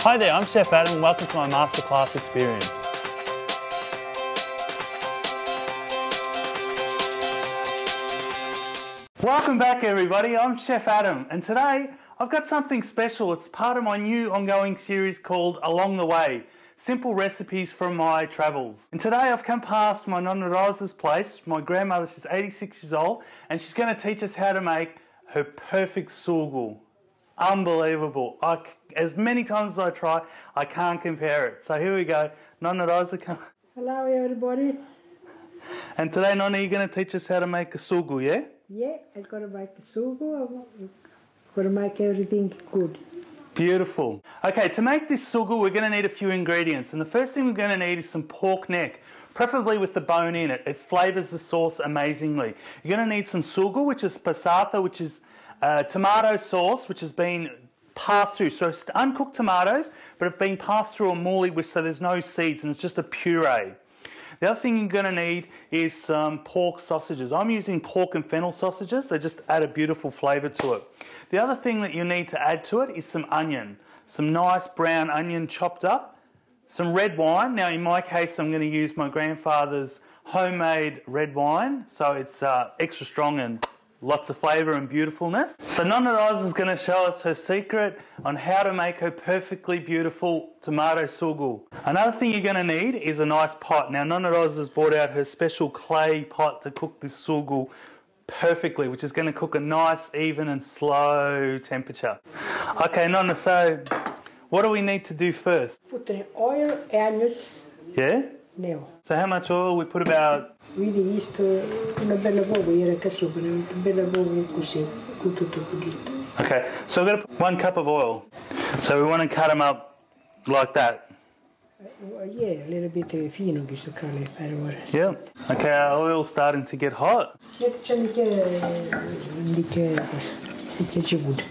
Hi there, I'm Chef Adam and welcome to my masterclass experience. Welcome back everybody, I'm Chef Adam and today I've got something special. It's part of my new ongoing series called Along the Way, simple recipes from my travels. And today I've come past my Nonna Rosa's place. My grandmother, she's 86 years old and she's going to teach us how to make her perfect surgul. Unbelievable. As many times as I try, I can't compare it. So here we go. Nonna Rosa, come. Hello everybody. And today, Nonna, you're going to teach us how to make a surgul, yeah? Yeah, I'm going to make a surgul. I'm going to make everything good. Beautiful. Okay, to make this surgul, we're going to need a few ingredients. And the first thing we're going to need is some pork neck, preferably with the bone in it. It flavours the sauce amazingly. You're going to need some surgul, which is passata, which is tomato sauce, which has been passed through. So it's uncooked tomatoes, but have been passed through a moly whisk so there's no seeds and it's just a puree. The other thing you're going to need is some pork sausages. I'm using pork and fennel sausages. They just add a beautiful flavour to it. The other thing that you need to add to it is some onion. Some nice brown onion chopped up. Some red wine. Now in my case I'm going to use my grandfather's homemade red wine. So it's extra strong and lots of flavour and beautifulness. So Nonna Rosa is going to show us her secret on how to make her perfectly beautiful tomato surgul. Another thing you're going to need is a nice pot. Now Nonna Rosa has brought out her special clay pot to cook this surgul perfectly, which is going to cook a nice, even and slow temperature. Okay Nonna, so what do we need to do first? Put the oil, onions. Yeah? Now. So how much oil? We put about... Vedi isto una bella uova era che sopra, una bella uova così, tutto pulito. Okay, so we're going to put 1 cup of oil. So we want to cut them up like that. Yeah, a little bit fino questo cane per ora. Yeah. Okay, our oil's starting to get hot. C'è mica wood.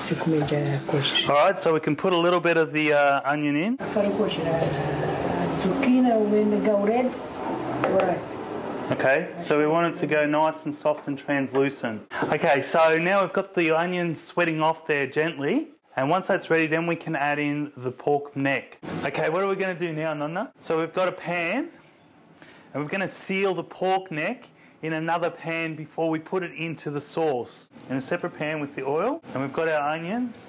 Se comincia a cuocere. Alright, so we can put a little bit of the onion in. Fare cuocere la zucchina when it go red. Alright. Okay, so we want it to go nice and soft and translucent. Okay, so now we've got the onions sweating off there gently. And once that's ready, then we can add in the pork neck. Okay, what are we going to do now, Nonna? So we've got a pan, and we're going to seal the pork neck in another pan before we put it into the sauce. In a separate pan with the oil, and we've got our onions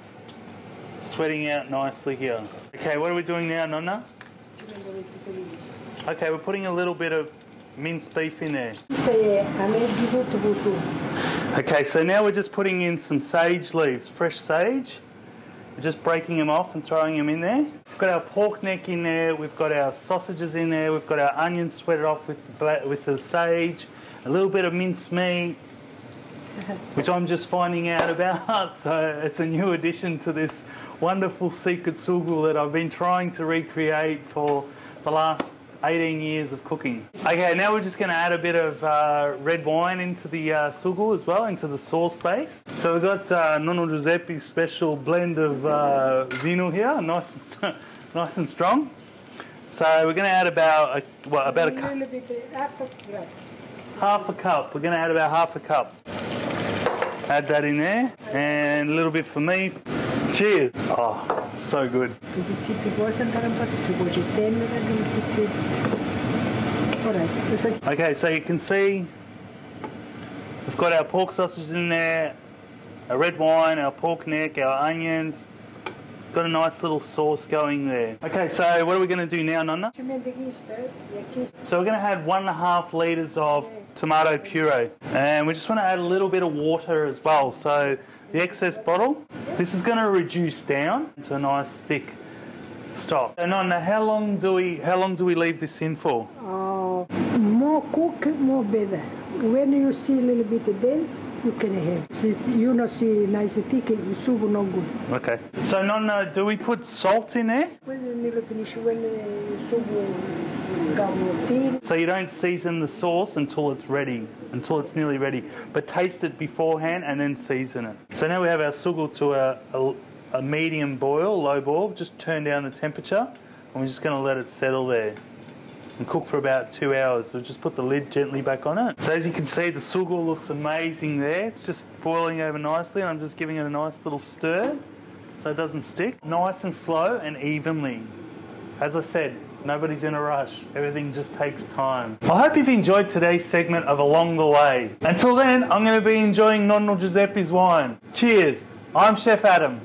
sweating out nicely here. Okay, what are we doing now, Nonna? Okay, we're putting a little bit of minced beef in there. Okay, so now we're just putting in some sage leaves, fresh sage. We're just breaking them off and throwing them in there. We've got our pork neck in there, we've got our sausages in there, we've got our onions sweated off with the sage, a little bit of minced meat, which I'm just finding out about. So it's a new addition to this wonderful secret surgul that I've been trying to recreate for the last 18 years of cooking. Okay, now we're just going to add a bit of red wine into the surgul as well, into the sauce base. So we've got Nonno Giuseppe's special blend of vino here, nice and strong. So we're going to add about a cup. Half a cup. We're going to add about half a cup. Add that in there, and a little bit for me. Cheers. Oh, so good. Okay, so you can see we've got our pork sausages in there, our red wine, our pork neck, our onions. Got a nice little sauce going there. Okay, so what are we going to do now, Nonna? So we're going to add 1.5 litres of tomato puree. And we just want to add a little bit of water as well. So the excess bottle, this is going to reduce down to a nice thick stock. So Nonna, how long do we leave this in for? More cook, more better. When you see a little bit dense, you can have. See, you not see nice thick, soup no good. Okay. So Nonna, do we put salt in there? When you finish, when soup come. So you don't season the sauce until it's ready, until it's nearly ready, but taste it beforehand and then season it. So now we have our surgul to a medium boil, low boil. Just turn down the temperature, and we're just going to let it settle there and cook for about 2 hours. So just put the lid gently back on it. So as you can see, the surgul looks amazing there. It's just boiling over nicely, and I'm just giving it a nice little stir. so it doesn't stick. Nice and slow and evenly. As I said, nobody's in a rush. Everything just takes time. I hope you've enjoyed today's segment of Along the Way. Until then, I'm going to be enjoying Nonno Giuseppe's wine. Cheers. I'm Chef Adam.